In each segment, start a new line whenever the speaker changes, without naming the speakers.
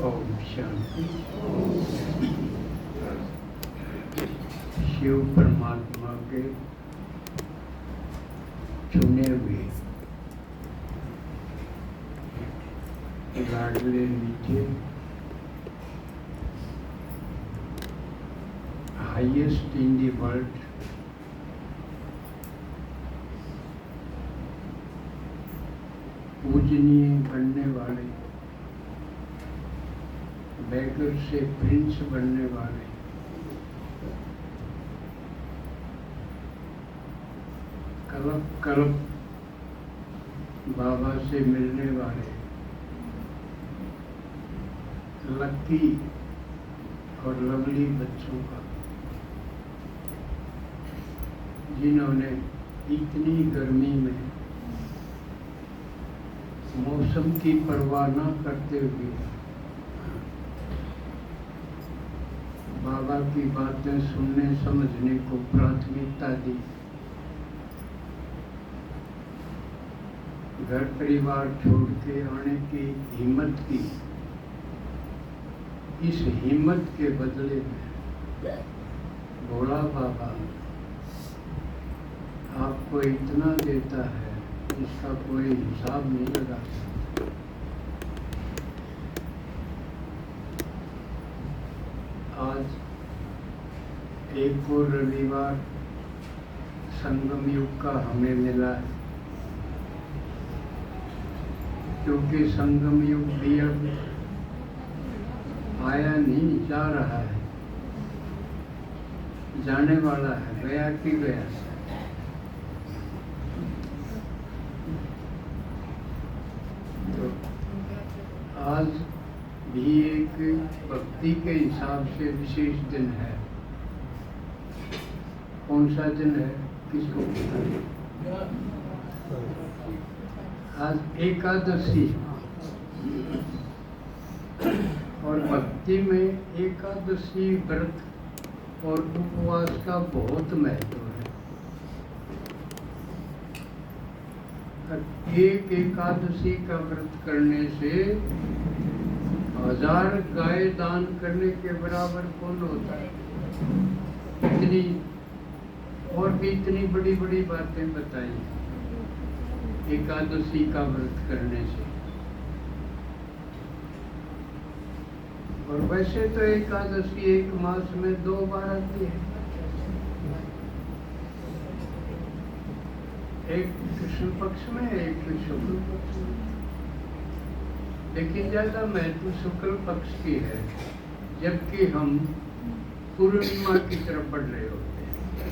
ओम शांति। शिव परमात्मा के चुने हुए लाडले नीचे हाईएस्ट इन दी वर्ल्ड पूजनीय बनने वाले, बैगर से प्रिंस बनने वाले, कल्प कल्प बाबा से मिलने वाले लकी और लवली बच्चों का, जिन्होंने इतनी गर्मी में मौसम की परवाह न करते हुए बाबा की बातें सुनने समझने को प्राथमिकता दी, घर परिवार छोड़ के आने की हिम्मत की। इस हिम्मत के बदले में भोला बाबा आपको इतना देता है जिसका कोई हिसाब नहीं लगा सकता। आज एक और रविवार संगम युग का हमें मिला है, क्योंकि संगम युग भी अब आया नहीं, जा रहा है, जाने वाला है, गया कि गया। तो आज भी एक भक्ति के हिसाब से विशेष दिन है। कौन सा दिन है, किसको पता है? आज एकादशी, और भक्ति में एकादशी व्रत और उपवास का बहुत महत्व है। एक एकादशी का व्रत करने से 1000 गाय दान करने के बराबर कौन होता है। इतनी और भी इतनी बड़ी बड़ी बातें बताई एकादशी का व्रत करने से। और वैसे तो एकादशी एक मास में 2 बार आती है, एक कृष्ण पक्ष में, एक शुक्ल पक्ष में, लेकिन ज्यादा महत्व शुक्ल पक्ष की है, जबकि हम पूर्णिमा की तरफ बढ़ रहे होते हैं।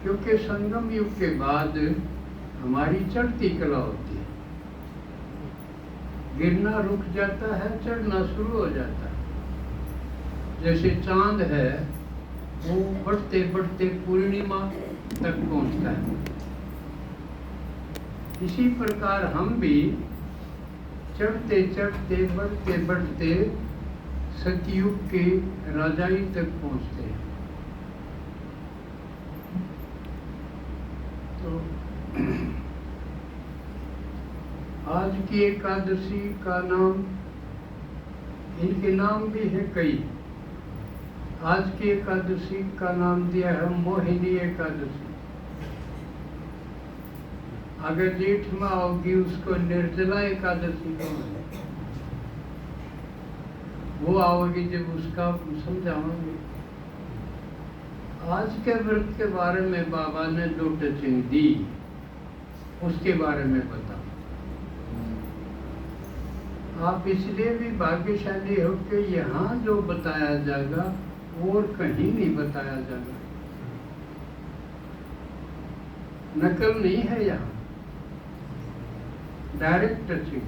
क्योंकि संगम युग के बाद हमारी चढ़ती कला होती है, गिरना रुक जाता है, चढ़ना शुरू हो जाता है। जैसे चांद है वो बढ़ते बढ़ते पूर्णिमा तक पहुंचता है, इसी प्रकार हम भी चढ़ते चढ़ते बढ़ते बढ़ते सतयुग के राजाई तक पहुंचते हैं। तो आज की एकादशी का नाम, इनके नाम भी है कई। आज की एकादशी का नाम दिया है मोहिनी एकादशी। अगर जेठ में आओगी उसको निर्जला एकादशी कहेंगे। वो आओगी जब उसका समझाओगे। आज के व्रत के बारे में बाबा ने जो टचिंग दी उसके बारे में बताओ। आप इसलिए भी भाग्यशाली हो कि यहाँ जो बताया जाएगा और कहीं नहीं बताया जाएगा। नकल नहीं है यहाँ, डायरेक्ट टचिंग।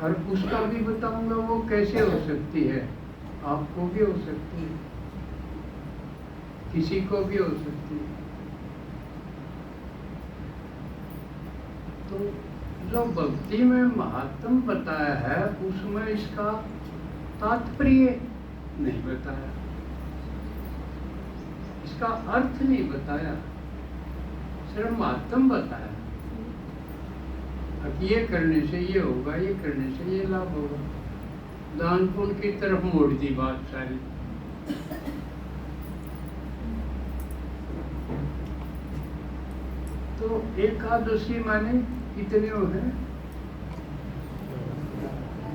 और उसका भी बताऊंगा वो कैसे हो सकती है। आपको भी हो सकती है, किसी को भी हो सकती है। तो जो भक्ति में महात्म बताया है उसमें इसका तात्पर्य नहीं बताया, इसका अर्थ नहीं बताया। सिर्फ महत्तम बताया। अब ये करने से ये होगा, ये करने से ये लाभ होगा, दान पुण्य की तरफ मोड़ दी बात सारी। तो एकादशी माने कितने हो गए?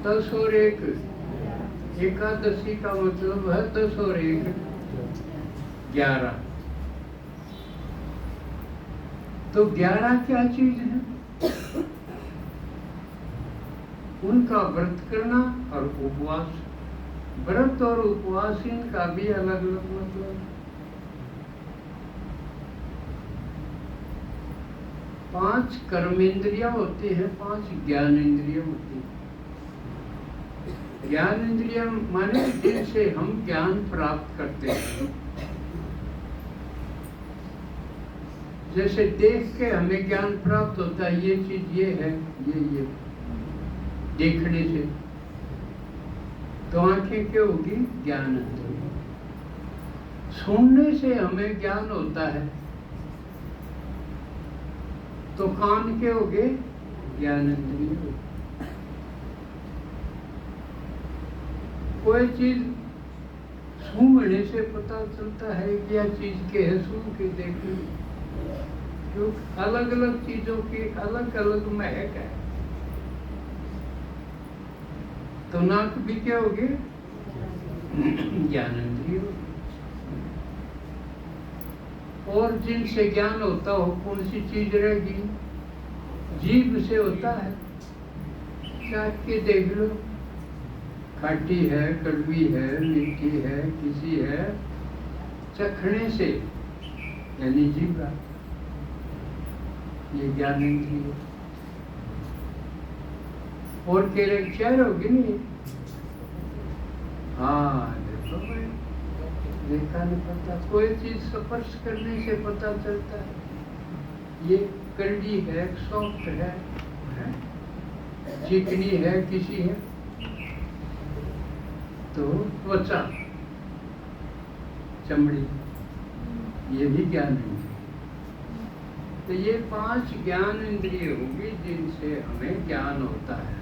10 और 1। एकादशी का मतलब है 10 और 1 11। तो 11 क्या चीज है? उनका व्रत करना और उपवास। व्रत और उपवास इनका भी अलग अलग मतलब। 5 कर्मेंद्रियां होती हैं, 5 ज्ञानेंद्रियां होती हैं। ज्ञानेंद्रियां माने जिनसे हम ज्ञान प्राप्त करते हैं। जैसे देख के हमें ज्ञान प्राप्त होता है, ये चीज ये है, ये देखने से। तो आंखें क्या होगी? ज्ञान। सुनने से हमें ज्ञान होता है, तो कान के हो गए? ज्ञानेंद्रिय। कोई चीज सूंघने से पता चलता है कि यह चीज के है, सूंघ के देखने। क्यों? अलग अलग चीजों की अलग अलग महक है। तो नाक भी क्या होगी? ज्ञानेंद्रिय। और जिनसे ज्ञान होता हो कौन सी चीज रहेगी? जीभ से होता है। चाट के देख लो, खट्टी है, कड़वी है, मीठी है, किसी है। चखने से यानी जीभ, ये ज्ञानेंद्रिय। और केले चेहरे होगी नहीं। हाँ देखो भाई, देखा नहीं पता। कोई चीज स्पर्श करने से पता चलता है, ये कड़वी है, सॉफ्ट है, चिकनी है, किसी है। तो त्वचा, चमड़ी, ये भी ज्ञान है। तो ये 5 ज्ञान इंद्रिय होगी जिनसे हमें ज्ञान होता है।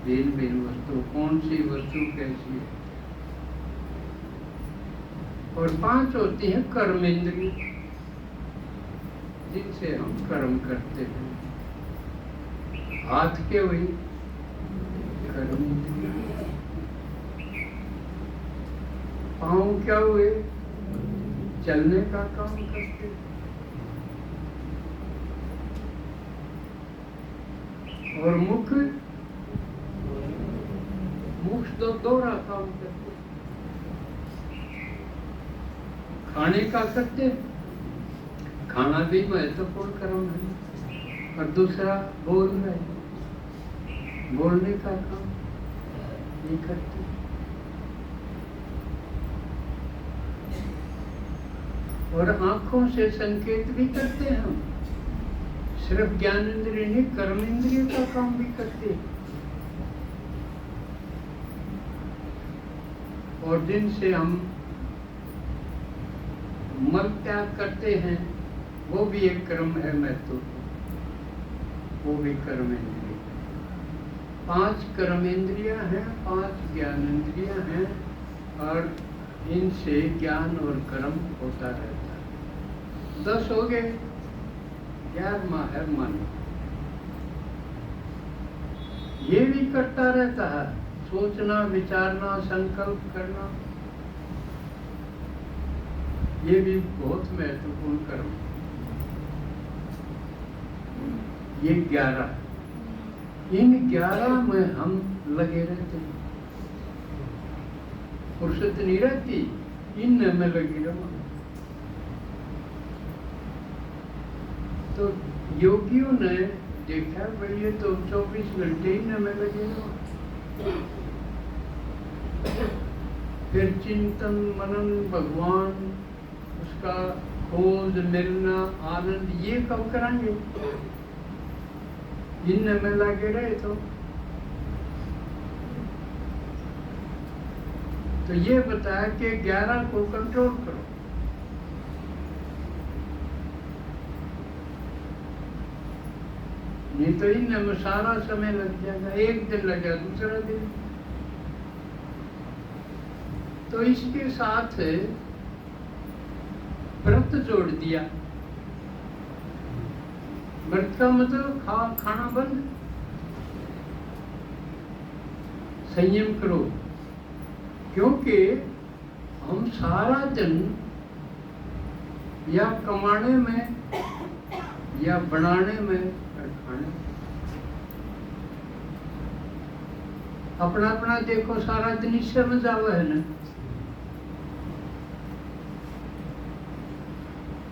भिन्न भिन्न वस्तु, कौन सी वस्तु कैसी है। और 5 होती हैं कर्म इंद्रिय, जिनसे हम कर्म करते हैं। हाथ के हुई कर्म इंद्रिय, पाँव क्या हुए? चलने का काम करते हैं। और मुख तो दोहरा काम करते। खाने का करते, खाना भी महत्वपूर्ण कर्म है। और दूसरा बोल रहे, बोलने का काम ये करते। और आंखों से संकेत भी करते हैं हम। सिर्फ ज्ञानेंद्रिय नहीं, कर्मेंद्रिय का काम भी करते हैं। और जिनसे हम मल त्याग करते हैं, वो भी एक कर्म है महत्वपूर्ण, वो भी कर्मेंद्रिय। 5 कर्मेंद्रियां हैं, 5 ज्ञानेंद्रियां हैं, और इनसे ज्ञान और कर्म होता रहता है। 10 हो गए। 11वां है मन। ये भी करता रहता है, सोचना, विचारना, संकल्प करना। ये भी बहुत महत्वपूर्ण कर्म। ये 11, इन 11 में हम लगे रहते हैं। फुर्सत नहीं रहती, इन में लगी रहो। तो योगियों ने देखा भाई ये तो 24 घंटे ही में लगे रहो। फिर चिंतन मनन, भगवान, उसका खोज, मिलना, आनंद, ये कब कराएंगे? इन में लगे रहे तो ये बताया कि 11 को कंट्रोल करो। नहीं तो इनमें सारा समय लग जाएगा, एक दिन लग गया दूसरा दिन। तो इसके साथ व्रत जोड़ दिया। व्रत का मतलब खाना बंद, संयम करो, क्योंकि हम सारा दिन या कमाने में या बनाने में और खाने, अपना अपना देखो, सारा दिन इससे मजा हुआ है ना।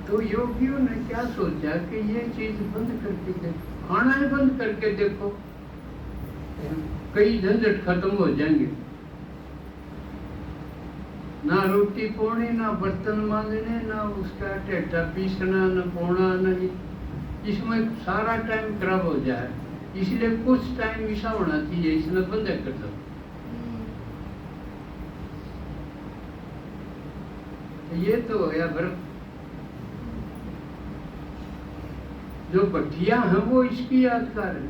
तो योगियों ने क्या सोचा कि ये चीज बंद करके देखो, खाना ही बंद करके देखो, कई झंझट खत्म हो जाएंगे। ना रोटी पोनी, ना बर्तन मांजने, ना उसका टेटा पीसना, ना पोना, नहीं, इसमें सारा टाइम खराब हो जाए। इसलिए कुछ टाइम ऐसा होना चाहिए, इसमें बंद कर दो। ये तो हो गया व्रत। जो भट्टियां हैं वो इसकी यादगार है,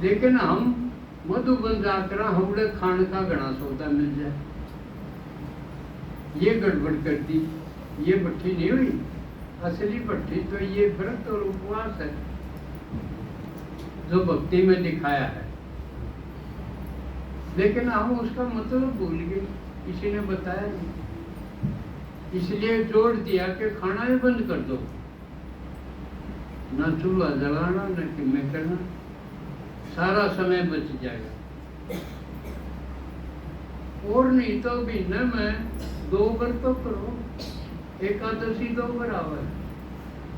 लेकिन हम मधुबन जाकर हमने खान का घना सौदा मिल जाए, ये गड़बड़ कर दी, ये भट्टी नहीं हुई। असली भट्टी तो ये व्रत और उपवास है जो भक्ति में दिखाया है, लेकिन हम उसका मतलब भूल गए, किसी ने बताया नहीं, इसलिए जोड़ दिया कि खाना ही बंद कर दो, ना चूल्हा जलाना, न किमें करना, सारा समय बच जाएगा। और नहीं तो महीने में 2 बार तो करो, एकादशी 2 बार आवे,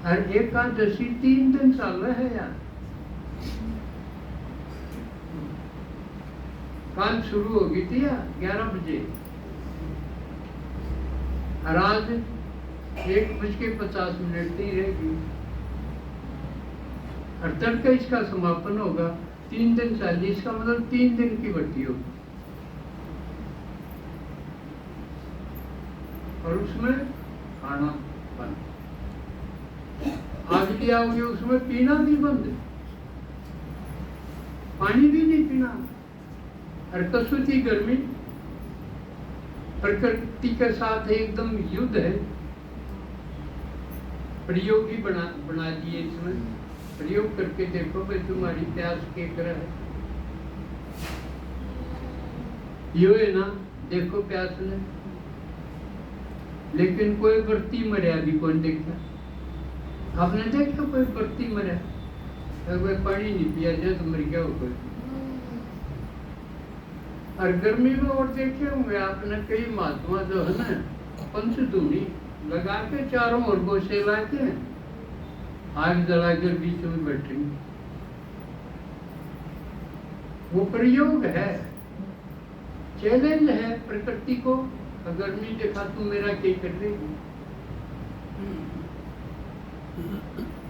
और एकादशी 3 दिन चल रहा है यार। कल शुरू होगी थी यार 11 बजे, और आज 1:50 नहीं रहेगी, और तड़के इसका समापन होगा। 3 दिन चाहिए, इसका मतलब 3 दिन की भट्टी होगी, और उसमें खाना बंद। आज भी आओगे उसमें पीना भी बंद, पानी भी नहीं पीना, और कसूती गर्मी, प्रकृति के साथ एकदम युद्ध है। प्रयोग ही बना दिए इसमें, प्रयोग करके देखो भाई तुम्हारी प्यास के तरह है, यो है ना, देखो प्यास ने, लेकिन कोई बर्ती मरिया भी कौन देखता? आपने देखा कोई बर्ती मरिया? कोई पानी नहीं पिया जाए तो मर गया हो कोई। और गर्मी में और देखे होंगे आपने, कई महात्मा जो है ना, पंचधूनी लगा के चारों ओर गोशे ला के आग जलाकर बीच में बैठेंगे। वो प्रयोग है, चैलेंज है प्रकृति को। गर्मी देखा तू मेरा क्या कर देगी,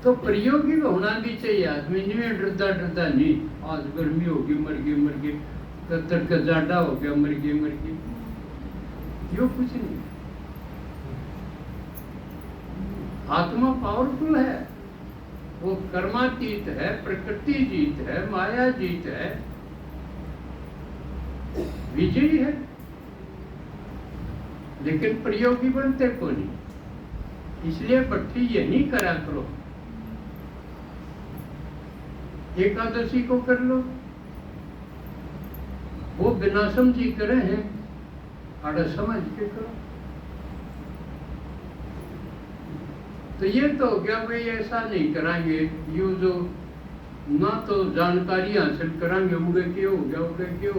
तो प्रयोग ही होना भी चाहिए आदमी, नहीं डरता नहीं, आज गर्मी होगी मर गई, तड़का जाडा हो गया मर गई, यो कुछ नहीं। आत्मा पावरफुल है, वो कर्मातीत है, प्रकृति जीत है, माया जीत है, विजयी है, लेकिन प्रयोगी बनते को नहीं। इसलिए भट्टी यही करा करो, एकादशी को कर लो, वो बिना समझी करे हैं, अड़ा समझ के करो। तो ये तो हो गया भाई, ऐसा नहीं कराएंगे, यू जो ना तो जानकारी हासिल कराएंगे, उड़े क्यों हो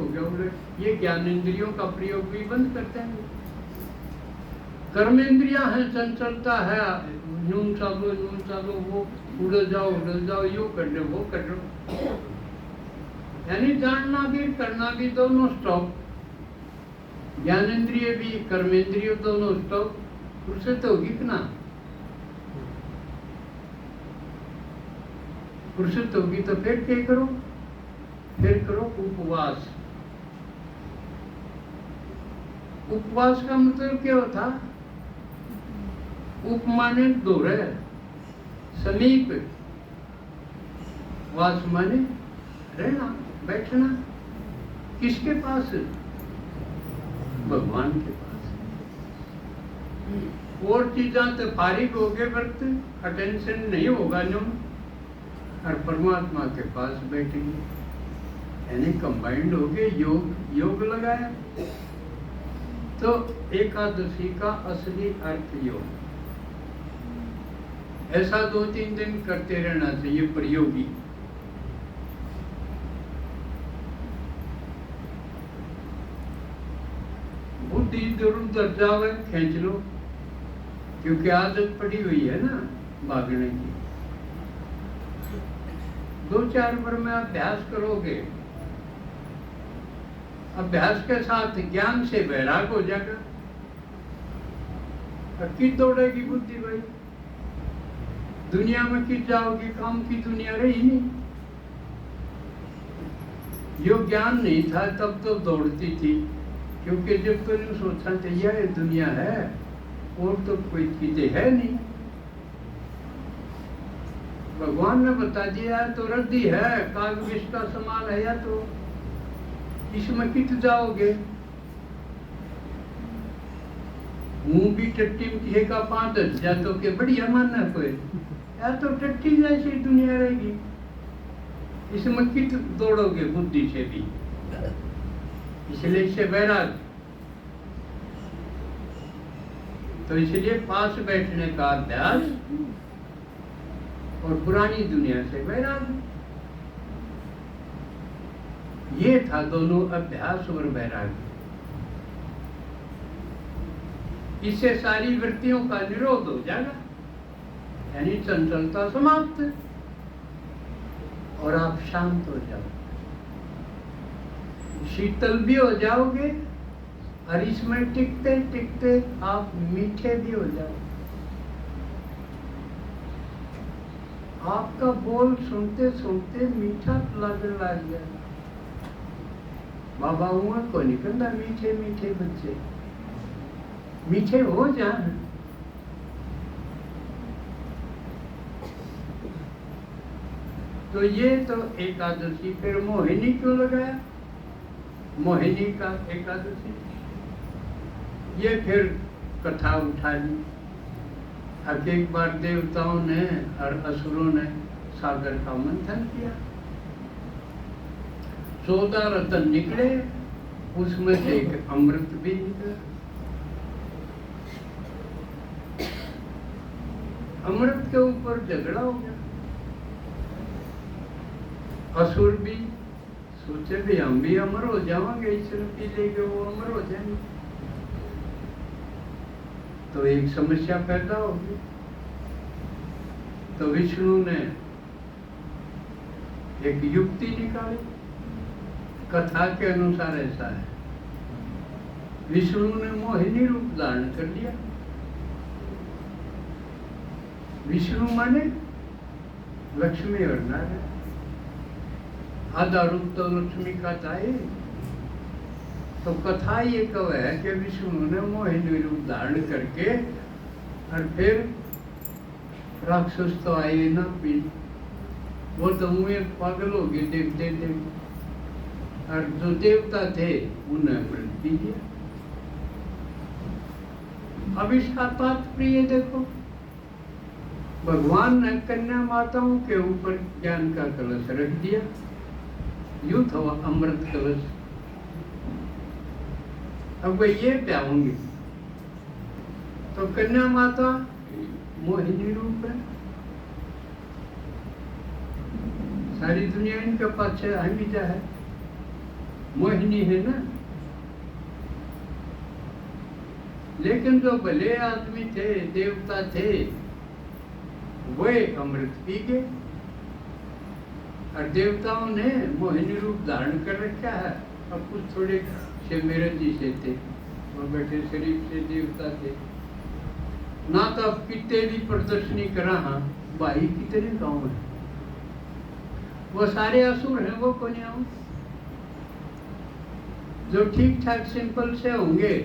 गया, ये ज्ञान इंद्रियों का प्रयोग भी बंद करते हैं। कर्म इंद्रिया है, चंचलता है, यूं चालो, वो उड़ जाओ, यो कर लो, वो कर लो, यानी जानना भी करना भी दोनों स्टॉप, ज्ञान इंद्रिय भी कर्म इंद्रिय दोनों स्टॉप। फुर्सत होगी कि ना? फुर्सत होगी तो फिर क्या करो? फिर करो उपवास। उपवास का मतलब क्या होता? उपमाने दूर है, समीप, वास माने रहना, बैठना। किसके पास? भगवान के पास। और चीजा तो फारिग हो गए, वक्त अटेंशन नहीं होगा न्यू, और परमात्मा के पास बैठेंगे, यानी कंबाइंड हो गए, योग लगाया। तो एकादशी का असली अर्थ योग। ऐसा 2-3 दिन करते रहना चाहिए प्रयोगी। बुद्धि इधर उधर जावे, खींच लो, क्योंकि आदत पड़ी हुई है ना भागने की। 2-4 बार में अभ्यास करोगे, अभ्यास के साथ ज्ञान से वैराग हो जाएगा। किस दौड़ेगी बुद्धि भाई? दुनिया में किस जाओगी? काम की दुनिया रही नहीं। जो ज्ञान नहीं था तब तो दौड़ती थी, क्योंकि जब तो नहीं सोचा था यह दुनिया है और तो कोई चीजें है नहीं। भगवान ने बता दिया तो रद्दी है, काग विष का समान है, या तो इसमें कित जाओगे? मुंह भी टट्टी में का 5 या तो के बढ़िया मानना कोई, या तो टट्टी जैसी दुनिया रहेगी। इसमें कित दौड़ोगे बुद्धि से भी, इसलिए इससे वैराग। तो इसलिए पास बैठने का अभ्यास और पुरानी दुनिया से वैराग, ये था दोनों, अभ्यास और वैराग्य। इससे सारी वृत्तियों का निरोध हो जाएगा, यानी चंचलता समाप्त, और आप शांत हो जाओगे, शीतल भी हो जाओगे, और इसमें टिकते टिकते आप मीठे भी हो जाओगे। आपका बोल सुनते सुनते मीठा लगने लग गया। बाबा हुआ को निकलना मीठे मीठे बच्चे, मीठे हो जाए। तो ये तो एकादशी। फिर मोहिनी क्यों लगाया? मोहिनी का एकादशी, ये फिर कथा उठा ली। अब एक बार देवताओं ने और असुरों ने सागर का मंथन किया, 14 रतन निकले, उसमें से एक अमृत भी निकला। अमृत के ऊपर झगड़ा हो गया। असुर भी सोचे भी हम भी अमर हो जाएंगे, ईश्वर पी लेंगे, वो अमर हो जाएंगे। तो एक समस्या पैदा होगी। तो विष्णु ने एक युक्ति निकाली। कथा के अनुसार ऐसा है, विष्णु ने मोहिनी रूप धारण कर लिया। विष्णु माने लक्ष्मी और नारायण, आधा रूप तो लक्ष्मी का था। तो कथा ये कव है कि विष्णु ने मोहिनी रूप धारण करके, और फिर राक्षस तो आए ना पी, वो तो मुँह पागल हो गए देखते देखते, और जो देवता थे उन्हें अमृत पी लिया। अब इसका तात्पर्य देखो, भगवान ने कन्या माताओं के ऊपर ज्ञान का कलश रख दिया, यूं था अमृत कलश। अब वे ये प्याऊंगी, तो कन्या माता मोहिनी रूप है, सारी दुनिया इनके पाछे हमीजा है, मोहिनी है ना। लेकिन जो भले आदमी थे, देवता थे, वे अमृत पी गए, और देवताओं ने मोहिनी रूप धारण कर रखा है। अब कुछ थोड़े से मेरे जी से थे, और बैठे शरीफ से देवता थे ना। तो अब कितने भी प्रदर्शनी करा, हाँ भाई कितने गाँव है, वो सारे असुर हैं, वो कौन आऊं? जो ठीक ठाक सिंपल से होंगे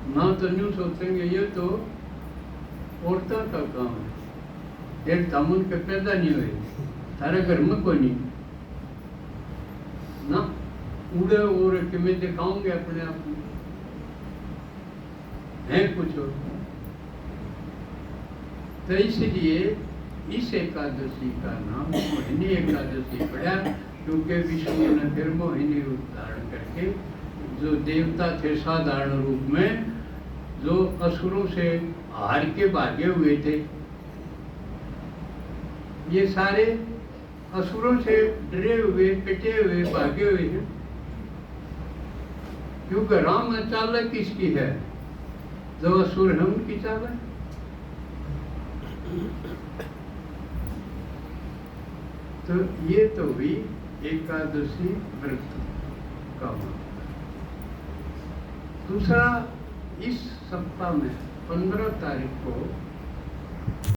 ना, तो न्यू सोचेंगे ये तो औरतों का काम है, फिर हम उनके पैदा नहीं हुए, थारे घर में कोई नहीं ना उड़े और कि मैं दिखाऊंगे अपने आप में है कुछ और। तो इसलिए इस एकादशी का नाम मोहिनी एकादशी पड़ा, क्योंकि विष्णु ने फिर मोहिनी रूप धारण करके जो देवता थे साधारण रूप में, जो असुरों से हार के भागे हुए थे, ये सारे असुरों से डरे हुए पिटे हुए भागे हुए हैं, क्योंकि राम में चालक किसकी है, जो असुर है उनकी चालक। तो ये तो हुई एकादशी व्रत का महत्व। दूसरा, इस सप्ताह में 15 तारीख को